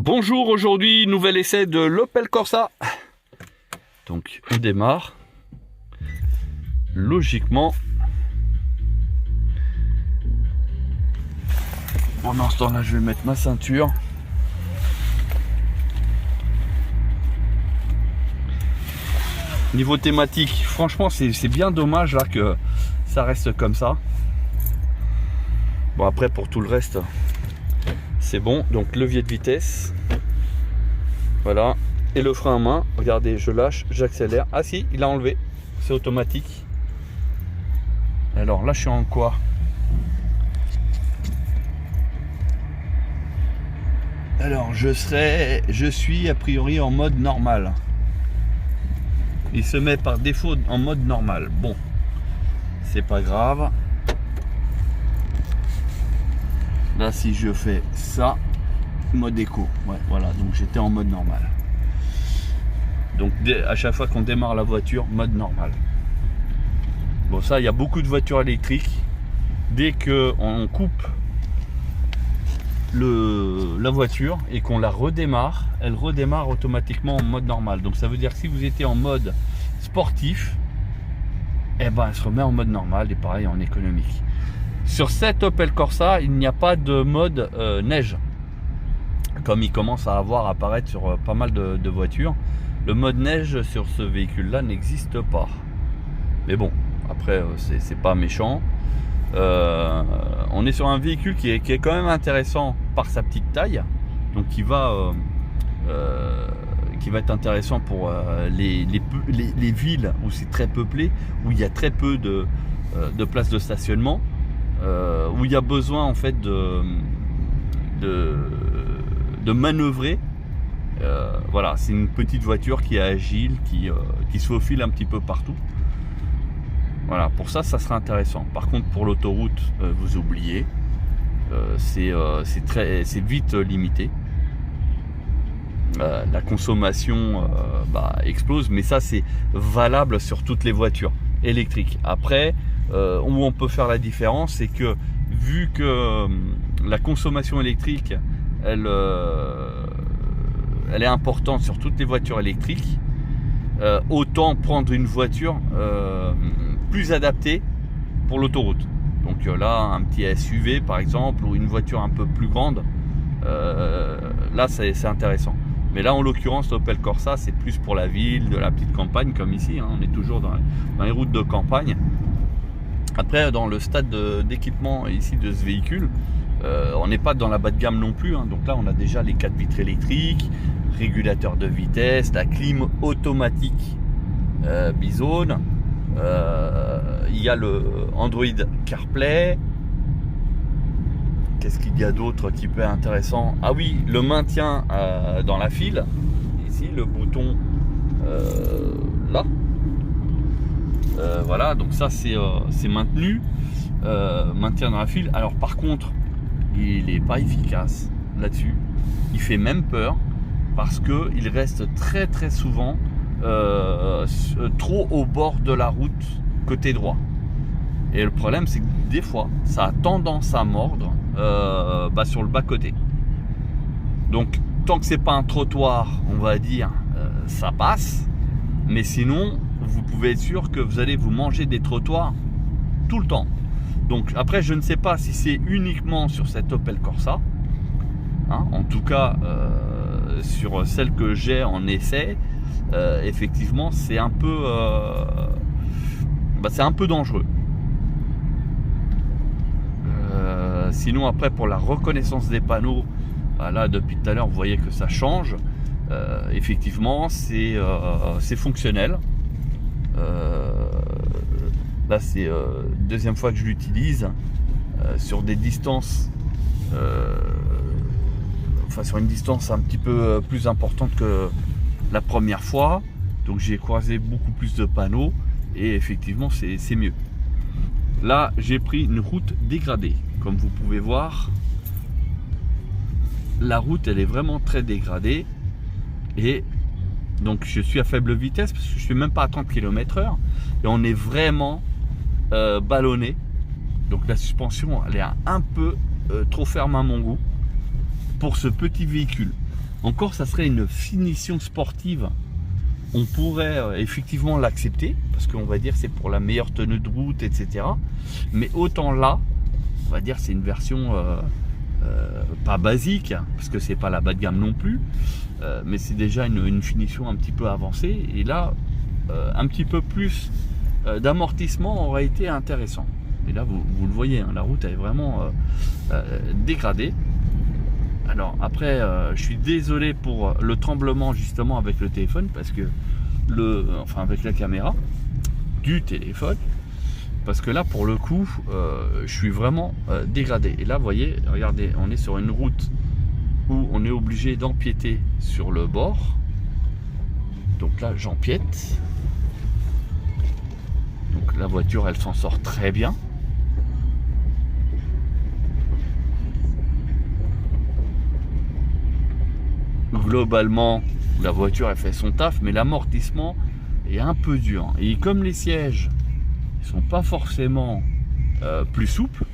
Bonjour, aujourd'hui nouvel essai de l'Opel Corsa. Donc on démarre. Logiquement, pendant ce temps-là, je vais mettre ma ceinture. Niveau thématique, franchement, c'est bien dommage là que ça reste comme ça. Bon, après pour tout le reste, c'est bon. Donc levier de vitesse, voilà, et le frein à main. Regardez, je lâche, j'accélère. Ah si, il a enlevé, c'est automatique. Alors là, je suis en quoi? Alors je suis a priori en mode normal. Il se met par défaut en mode normal. Bon, c'est pas grave. Là, si je fais ça, mode éco, ouais, voilà, donc j'étais en mode normal. Donc à chaque fois qu'on démarre la voiture, mode normal. Bon, ça, il y a beaucoup de voitures électriques. Dès que on coupe la voiture et qu'on la redémarre, elle redémarre automatiquement en mode normal. Donc ça veut dire que si vous étiez en mode sportif, eh ben elle se remet en mode normal, et pareil en économique. Sur cette Opel Corsa, il n'y a pas de mode neige, comme il commence à apparaître sur pas mal de voitures. Le mode neige sur ce véhicule là n'existe pas, mais bon, après c'est pas méchant. On est sur un véhicule qui est quand même intéressant par sa petite taille, donc qui va être intéressant pour les villes où c'est très peuplé, où il y a très peu de places de stationnement, où il y a besoin en fait de manœuvrer. Voilà, c'est une petite voiture qui est agile, qui se faufile un petit peu partout. Voilà, pour ça sera intéressant. Par contre, pour l'autoroute, vous oubliez, c'est vite limité. La consommation explose, mais ça c'est valable sur toutes les voitures électriques. Après, où on peut faire la différence, c'est que vu que la consommation électrique, elle est importante sur toutes les voitures électriques, autant prendre une voiture plus adaptée pour l'autoroute. Donc là, un petit SUV par exemple, ou une voiture un peu plus grande, là c'est intéressant. Mais là, en l'occurrence, l'Opel Corsa, c'est plus pour la ville, de la petite campagne, comme ici, hein. On est toujours dans les routes de campagne. Après, dans le stade d'équipement ici de ce véhicule, on n'est pas dans la bas de gamme non plus, hein. Donc là, on a déjà les 4 vitres électriques, régulateur de vitesse, la clim automatique bizone. Il y a le Android CarPlay. Qu'est-ce qu'il y a d'autre qui peut être intéressant? Ah oui, le maintien dans la file. Ici, le bouton là. Voilà, donc ça c'est maintenu. Maintien dans la file. Alors par contre, il n'est pas efficace là-dessus. Il fait même peur parce qu'il reste très souvent trop au bord de la route côté droit. Et le problème, c'est que des fois, ça a tendance à mordre sur le bas-côté. Donc, tant que c'est pas un trottoir, on va dire, ça passe. Mais sinon, vous pouvez être sûr que vous allez vous manger des trottoirs tout le temps. Donc, après, je ne sais pas si c'est uniquement sur cette Opel Corsa. Hein, en tout cas, sur celle que j'ai en essai, effectivement, c'est un peu dangereux. Sinon, après, pour la reconnaissance des panneaux, là depuis tout à l'heure vous voyez que ça change. Effectivement, c'est fonctionnel. Là c'est deuxième fois que je l'utilise sur des distances, sur une distance un petit peu plus importante que la première fois. Donc j'ai croisé beaucoup plus de panneaux et effectivement c'est mieux. Là j'ai pris une route dégradée, comme vous pouvez voir. La route elle est vraiment très dégradée, et donc je suis à faible vitesse parce que je suis même pas à 30 km/h, et on est vraiment ballonné. Donc la suspension elle est un peu trop ferme à mon goût pour ce petit véhicule. Encore, ça serait une finition sportive. On pourrait effectivement l'accepter, parce qu'on va dire c'est pour la meilleure tenue de route, etc. Mais autant là, on va dire c'est une version pas basique, parce que c'est pas la bas de gamme non plus, mais c'est déjà une finition un petit peu avancée. Et là, un petit peu plus d'amortissement aurait été intéressant. Et là, vous le voyez, hein, la route elle est vraiment dégradée. Alors après, je suis désolé pour le tremblement justement avec le téléphone, parce que avec la caméra du téléphone, parce que là pour le coup, je suis vraiment dégradé. Et là, vous voyez, regardez, on est sur une route où on est obligé d'empiéter sur le bord. Donc là, j'empiète. Donc la voiture, elle s'en sort très bien. Globalement, la voiture elle fait son taf, mais l'amortissement est un peu dur. Et comme les sièges ne sont pas forcément plus souples,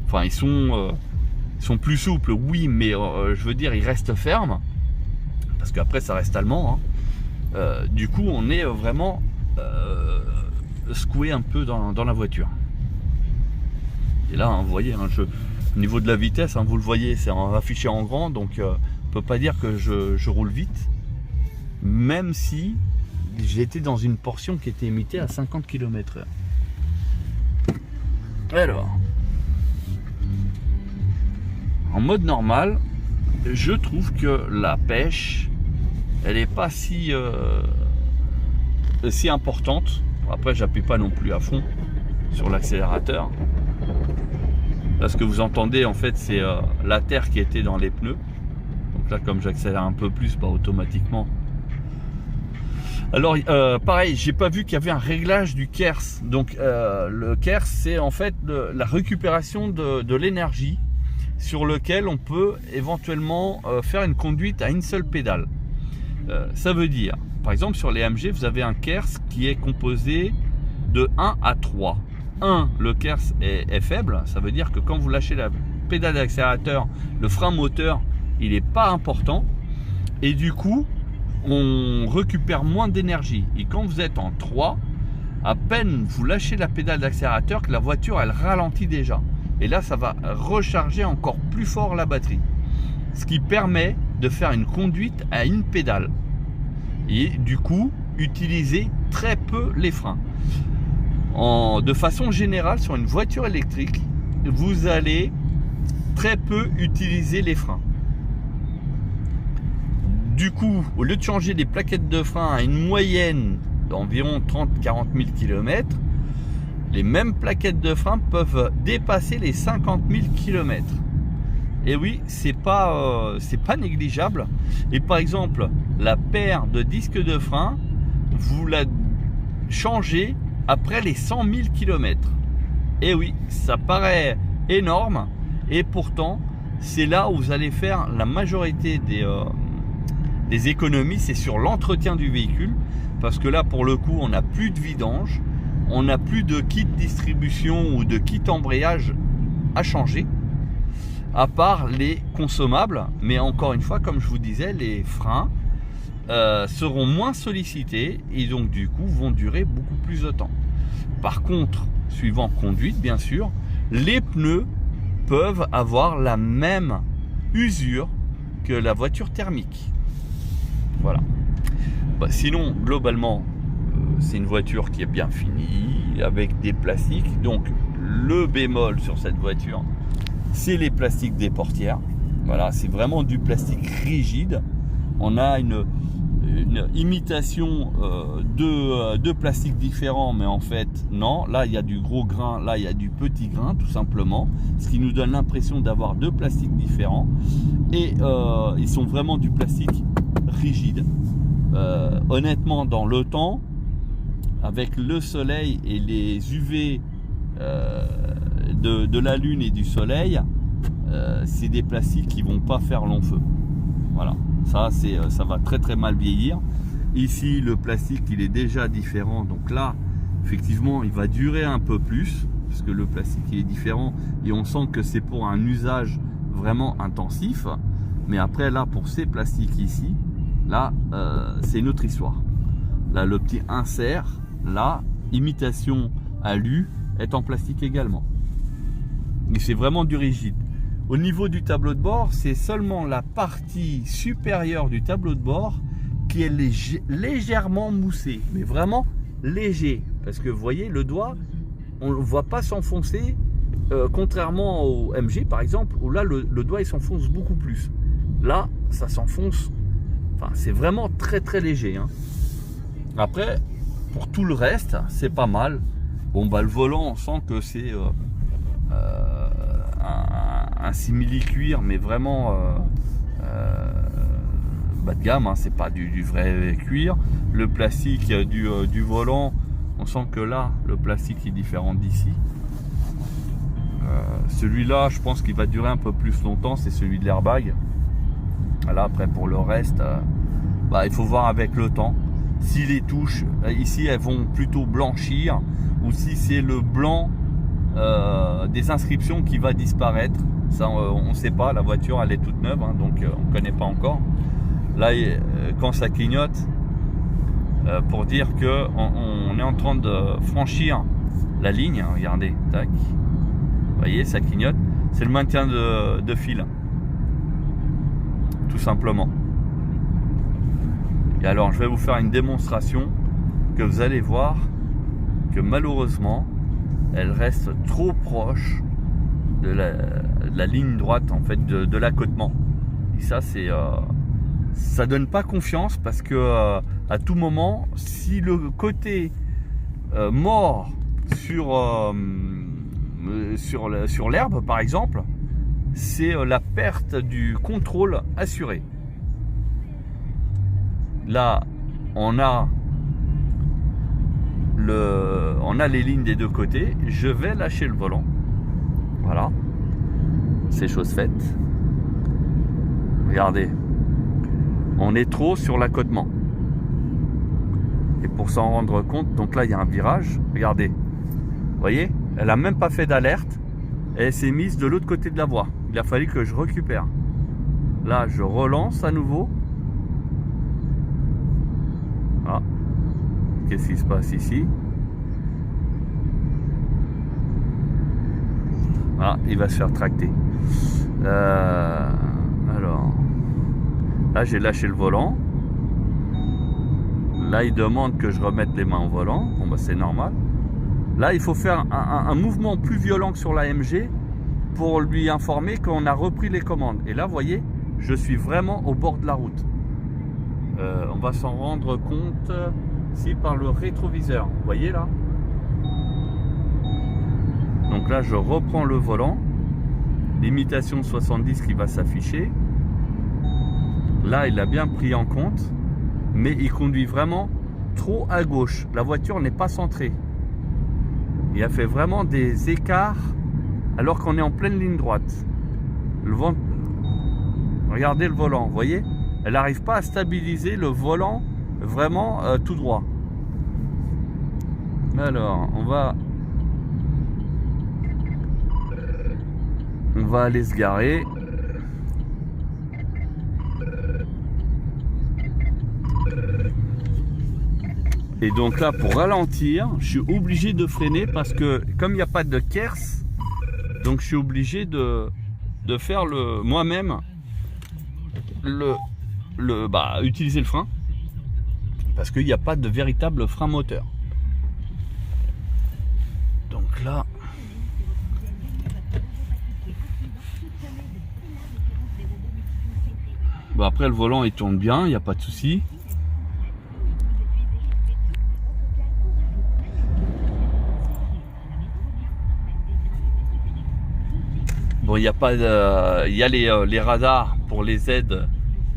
enfin ils sont plus souples, oui, mais je veux dire ils restent fermes, parce qu'après ça reste allemand, hein. Du coup on est vraiment secoué un peu dans la voiture. Et là, hein, vous voyez, hein, au niveau de la vitesse, hein, vous le voyez, c'est affiché en grand, donc on peut pas dire que je roule vite, même si j'étais dans une portion qui était limitée à 50 km/h. Alors, en mode normal, je trouve que la pêche, elle n'est pas si importante. Après, j'appuie pas non plus à fond sur l'accélérateur. Là, ce que vous entendez, en fait, c'est la terre qui était dans les pneus. Donc là, comme j'accélère un peu plus, bah, automatiquement. Alors, pareil, j'ai pas vu qu'il y avait un réglage du KERS. Donc, le KERS, c'est en fait la récupération de l'énergie sur lequel on peut éventuellement faire une conduite à une seule pédale. Ça veut dire, par exemple, sur les AMG, vous avez un KERS qui est composé de 1 à 3. 1, le KERS est faible, ça veut dire que quand vous lâchez la pédale d'accélérateur, le frein moteur, il n'est pas important. Et du coup, on récupère moins d'énergie. Et quand vous êtes en 3, à peine vous lâchez la pédale d'accélérateur que la voiture, elle ralentit déjà. Et là, ça va recharger encore plus fort la batterie. Ce qui permet de faire une conduite à une pédale. Et du coup, utiliser très peu les freins. De façon générale, sur une voiture électrique, vous allez très peu utiliser les freins. Du coup, au lieu de changer les plaquettes de frein à une moyenne d'environ 30-40 000 km, les mêmes plaquettes de frein peuvent dépasser les 50 000 km. Et oui, c'est pas négligeable. Et par exemple, la paire de disques de frein, vous la changez après les 100 000 km. Et oui, ça paraît énorme. Et pourtant, c'est là où vous allez faire la majorité des économies. C'est sur l'entretien du véhicule. Parce que là, pour le coup, on n'a plus de vidange. On n'a plus de kit distribution ou de kit embrayage à changer. À part les consommables. Mais encore une fois, comme je vous disais, les freins seront moins sollicités et donc du coup vont durer beaucoup plus de temps. Par contre, suivant conduite bien sûr, les pneus peuvent avoir la même usure que la voiture thermique. Voilà. Bah, sinon, globalement, c'est une voiture qui est bien finie avec des plastiques. Donc le bémol sur cette voiture, c'est les plastiques des portières. Voilà, c'est vraiment du plastique rigide. On a une imitation de plastiques différents, mais en fait non, là il y a du gros grain, là il y a du petit grain tout simplement, ce qui nous donne l'impression d'avoir deux plastiques différents. Et ils sont vraiment du plastique rigide. Honnêtement, dans le temps, avec le soleil et les UV de la lune et du soleil, c'est des plastiques qui vont pas faire long feu. Voilà, ça va très très mal vieillir. Ici, le plastique il est déjà différent, donc là effectivement il va durer un peu plus parce que le plastique il est différent et on sent que c'est pour un usage vraiment intensif. Mais après, là, pour ces plastiques ici, là, c'est une autre histoire. Là, le petit insert, là, imitation alu, est en plastique également. Et c'est vraiment du rigide. Au niveau du tableau de bord, c'est seulement la partie supérieure du tableau de bord qui est légèrement moussée. Mais vraiment léger. Parce que vous voyez, le doigt, on ne voit pas s'enfoncer, contrairement au MG par exemple, où là, le doigt, il s'enfonce beaucoup plus. Là, ça s'enfonce. Enfin, c'est vraiment très très léger. Hein. Après, pour tout le reste, c'est pas mal. Bon, bah, le volant, on sent que c'est un simili-cuir, mais vraiment bas de gamme. Hein, c'est pas du vrai cuir. Le plastique du volant, on sent que là, le plastique est différent d'ici. Celui-là, je pense qu'il va durer un peu plus longtemps, c'est celui de l'airbag. Là, après, pour le reste, bah, il faut voir avec le temps. Si les touches, ici, elles vont plutôt blanchir, ou si c'est le blanc des inscriptions qui va disparaître. Ça, on ne sait pas, la voiture, elle est toute neuve, hein, donc on ne connaît pas encore. Là, quand ça clignote, pour dire qu'on est en train de franchir la ligne, regardez, tac. Vous voyez, ça clignote. C'est le maintien de fil. Tout simplement. Et alors, je vais vous faire une démonstration que vous allez voir que malheureusement, elle reste trop proche de la ligne droite, en fait, de l'accotement. Et ça, ça donne pas confiance parce que à tout moment, si le côté mord sur l'herbe, par exemple, c'est la perte du contrôle assuré. Là, on a les lignes des deux côtés. Je vais lâcher le volant. Voilà. C'est chose faite. Regardez. On est trop sur l'accotement. Et pour s'en rendre compte, donc là, il y a un virage. Regardez. Vous voyez ? Elle n'a même pas fait d'alerte. Et elle s'est mise de l'autre côté de la voie. Il a fallu que je récupère. Là, je relance à nouveau. Ah. Qu'est-ce qui se passe ici? Ah, il va se faire tracter. Alors, là, j'ai lâché le volant. Là, il demande que je remette les mains au volant. Bon, bah, c'est normal. Là, il faut faire un mouvement plus violent que sur la MG pour lui informer qu'on a repris les commandes. Et là, vous voyez, je suis vraiment au bord de la route. On va s'en rendre compte si par le rétroviseur. Vous voyez là? Donc là, je reprends le volant. Limitation 70 qui va s'afficher. Là, il a bien pris en compte. Mais il conduit vraiment trop à gauche. La voiture n'est pas centrée. Il a fait vraiment des écarts alors qu'on est en pleine ligne droite. Le vent... Regardez le volant, vous voyez? Elle n'arrive pas à stabiliser le volant vraiment tout droit. Alors, on va aller se garer. Et donc là, pour ralentir, je suis obligé de freiner parce que comme il n'y a pas de kers, donc je suis obligé de faire moi-même utiliser le frein parce qu'il n'y a pas de véritable frein moteur. Donc là, bon, après le volant il tourne bien, il n'y a pas de souci. Bon, il y a pas il y a les radars pour les aides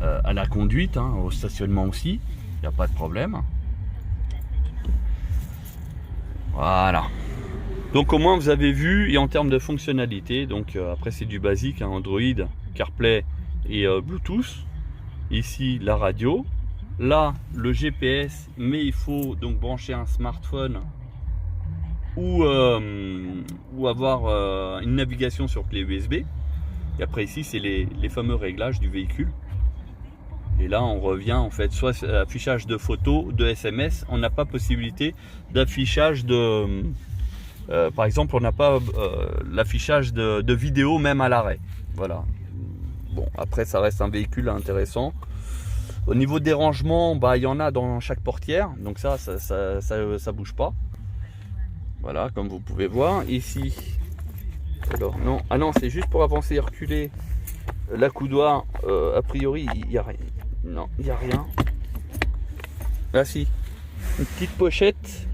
à la conduite, hein, au stationnement aussi, il n'y a pas de problème. Voilà. Donc au moins vous avez vu, et en termes de fonctionnalité, donc après c'est du basique, hein, Android, CarPlay et Bluetooth. Ici la radio, là le GPS, mais il faut donc brancher un smartphone ou avoir une navigation sur clé USB. Et après ici, c'est les fameux réglages du véhicule. Et là, on revient en fait, soit affichage de photos, de SMS. On n'a pas possibilité d'affichage de... par exemple, on n'a pas l'affichage de vidéo même à l'arrêt. Voilà. Bon, après, ça reste un véhicule intéressant. Au niveau des rangements, bah, il y en a dans chaque portière. Donc ça bouge pas. Voilà, comme vous pouvez voir. Ici, alors non, ah non, c'est juste pour avancer et reculer. L'accoudoir, a priori, il n'y a rien. Non, il n'y a rien. Là, si. Une petite pochette.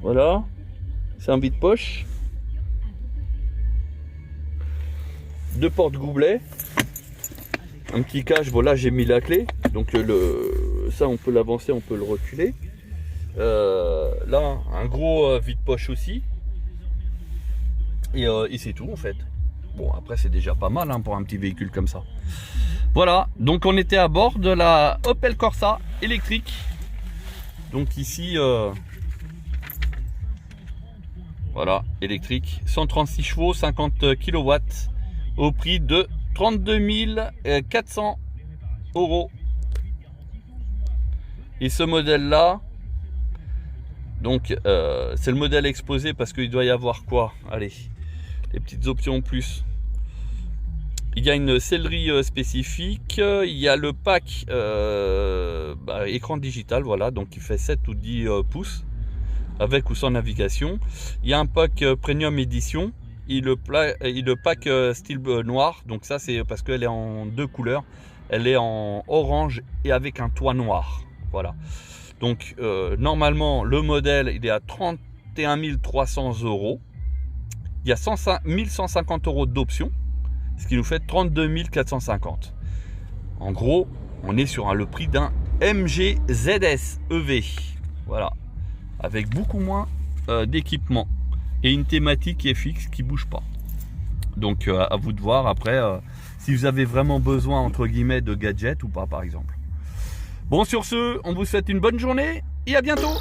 Voilà. C'est un vide-poche. Deux portes-goublets. Un petit cache. Voilà, j'ai mis la clé. Donc, ça, on peut l'avancer, on peut le reculer. Là, un gros vide-poche aussi. Et c'est tout, en fait. Bon, après, c'est déjà pas mal hein, pour un petit véhicule comme ça. Voilà, donc on était à bord de la Opel Corsa électrique. Donc ici, voilà, électrique, 136 chevaux, 50 kW, au prix de 32 400 €. Et ce modèle-là, donc c'est le modèle exposé parce qu'il doit y avoir quoi? Allez, les petites options en plus. Il y a une sellerie spécifique, il y a le pack écran digital, voilà, donc il fait 7 ou 10 pouces, avec ou sans navigation. Il y a un pack premium édition, et le pack style noir, donc ça c'est parce qu'elle est en deux couleurs, elle est en orange et avec un toit noir, voilà. Donc normalement le modèle il est à 31 300 €, il y a 1150 € d'options, ce qui nous fait 32 450. En gros, on est sur le prix d'un MG ZS EV. Voilà. Avec beaucoup moins d'équipement. Et une thématique qui est fixe, qui ne bouge pas. Donc, à vous de voir après si vous avez vraiment besoin, entre guillemets, de gadgets ou pas, par exemple. Bon, sur ce, on vous souhaite une bonne journée et à bientôt.